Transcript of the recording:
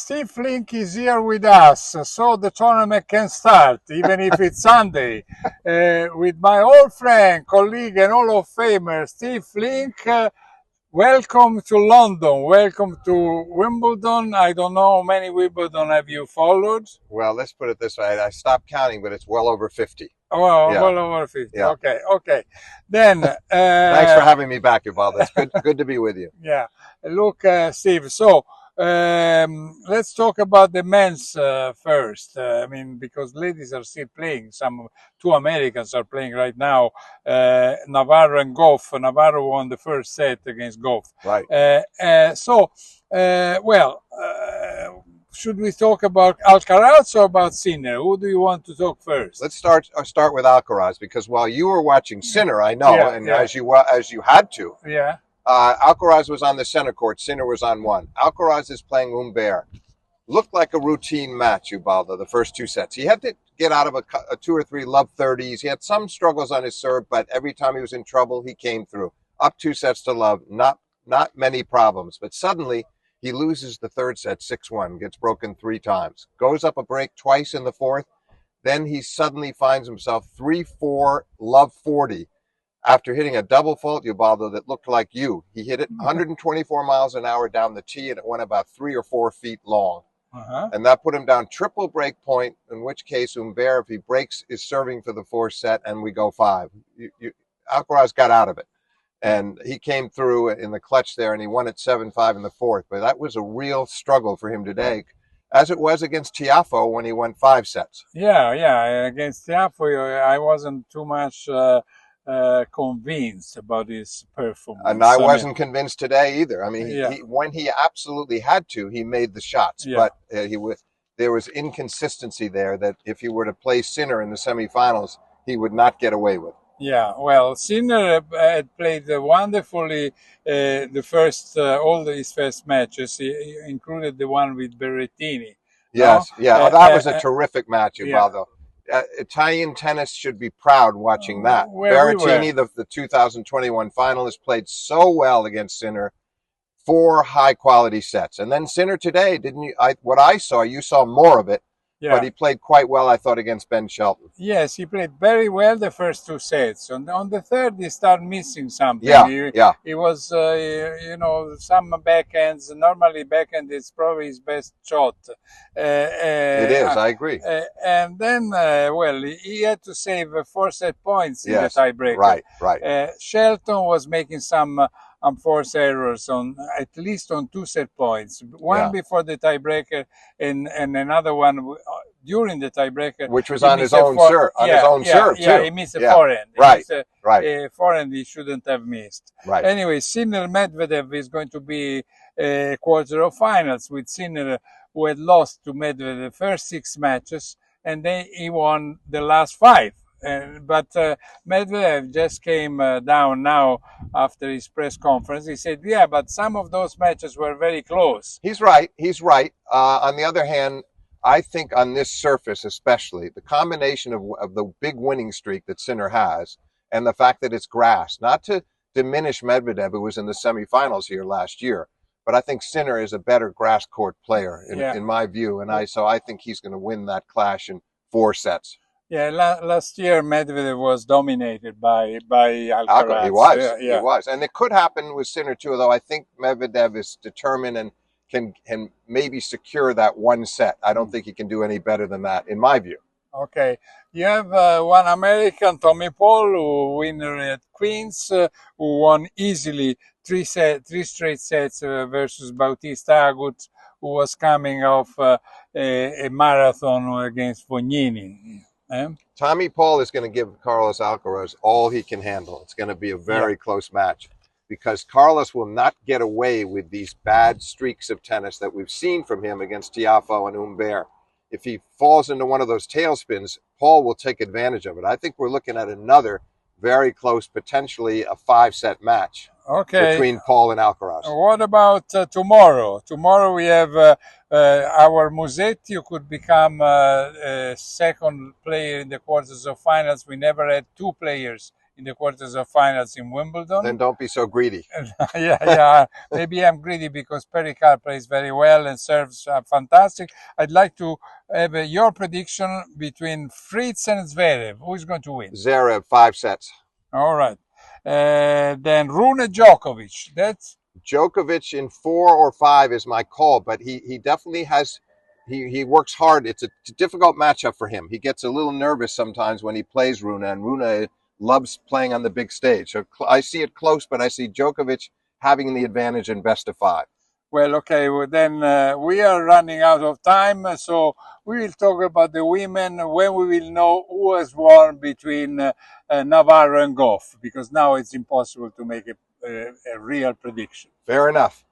Steve Flink is here with us, so the tournament can start, even if it's Sunday, with my old friend, colleague, and Hall of Famer, Steve Flink. Welcome to London. Welcome to Wimbledon. I don't know how many Wimbledon have you followed? Well, let's put it this way. I stopped counting, but it's well over 50. Oh, Yeah. well over 50. Yeah. Okay. Then... Thanks for having me back, Ubaldo. It's good to be with you. Yeah. Look, Steve, so let's talk about the men's first. I mean, because ladies are still playing. Two Americans are playing right now, Navarro and Goff. Navarro won the first set against Goff. Right. Should we talk about Alcaraz or about Sinner? Who do you want to talk first? Let's start with Alcaraz, because while you were watching Sinner, I know, as you had to. Yeah. Alcaraz was on the center court. Sinner was on one. Alcaraz is playing Humbert. Looked like a routine match, Ubaldo, the first two sets. He had to get out of a 2 or 3 love 30s. He had some struggles on his serve, but every time he was in trouble, he came through. Up 2 sets to love, not many problems. But suddenly, he loses the third set 6-1, gets broken 3 times, goes up a break twice in the fourth. Then he suddenly finds himself 3-4 love 40. After hitting a double fault, Ubaldo, that looked like you. He hit it 124 miles an hour down the tee, and it went about 3 or 4 feet long. And that put him down triple break point, in which case Humbert, if he breaks, is serving for the 4th set, and we go 5. Alcaraz got out of it. And he came through in the clutch there, and he won it 7-5 in the 4th. But that was a real struggle for him today, as it was against Tiafoe when he won 5 sets. Yeah. Against Tiafoe, I wasn't too much... convinced about his performance. And I wasn't convinced today either. I mean, when he absolutely had to, he made the shots. But there was inconsistency there that if he were to play Sinner in the semifinals, he would not get away with. Yeah, well, Sinner had played wonderfully all his first matches. He included the one with Berrettini. Yes, that was a terrific match, Ubaldo. Italian tennis should be proud watching that. Berrettini, the 2021 finalist, played so well against Sinner. 4 high-quality sets. And then Sinner today, didn't you? What I saw, you saw more of it, but he played quite well, I thought, against Ben Shelton. Yes, he played very well the first 2 sets. On the third, he started missing something. He was, some backhands. Normally, backhand is probably his best shot. It is, I agree. And then, he had to save 4 set points in the tiebreaker. Right. Shelton was making some unforced errors at least on 2 set points. One before the tiebreaker and another one during the tiebreaker, which was on his own serve. Yeah, he missed a forehand. Right. A forehand he shouldn't have missed. Right. Anyway, Sinner Medvedev is going to be a quarter of finals with Sinner, who had lost to Medvedev the first 6 matches, and then he won the last 5. But Medvedev just came down now after his press conference. He said, but some of those matches were very close. He's right. On the other hand, I think on this surface especially, the combination of the big winning streak that Sinner has and the fact that it's grass, not to diminish Medvedev, who was in the semifinals here last year, but I think Sinner is a better grass court player in my view. And so I think he's going to win that clash in 4 sets. Yeah, last year Medvedev was dominated by Alcaraz. He was. And it could happen with Sinner too, though I think Medvedev is determined and can maybe secure that 1 set. I don't think he can do any better than that, in my view. Okay. You have one American, Tommy Paul, who winner at Queens, who won easily 3 straight sets versus Bautista Agut, who was coming off a marathon against Fognini. Tommy Paul is going to give Carlos Alcaraz all he can handle. It's going to be a very close match, because Carlos will not get away with these bad streaks of tennis that we've seen from him against Tiafoe and Humbert. If he falls into one of those tailspins, Paul will take advantage of it. I think we're looking at another very close, potentially a 5-set match between Paul and Alcaraz. What about tomorrow? Tomorrow we have our Musetti, who could become a second player in the quarters of finals. We never had 2 players in the quarters of finals in Wimbledon. Then don't be so greedy. Yeah. Maybe I'm greedy because Pericard plays very well and serves fantastic. I'd like to have your prediction between Fritz and Zverev. Who is going to win? Zverev, 5 sets. All right. Then Rune Djokovic. That's Djokovic in 4 or 5 is my call, but he definitely has. He works hard. It's a difficult matchup for him. He gets a little nervous sometimes when he plays Rune, and Rune loves playing on the big stage. So I see it close, but I see Djokovic having the advantage in best of 5. well, okay. Well, then we are running out of time, so we will talk about the women when we will know who has won between Navarro and Goff, because now it's impossible to make a real prediction. Fair enough.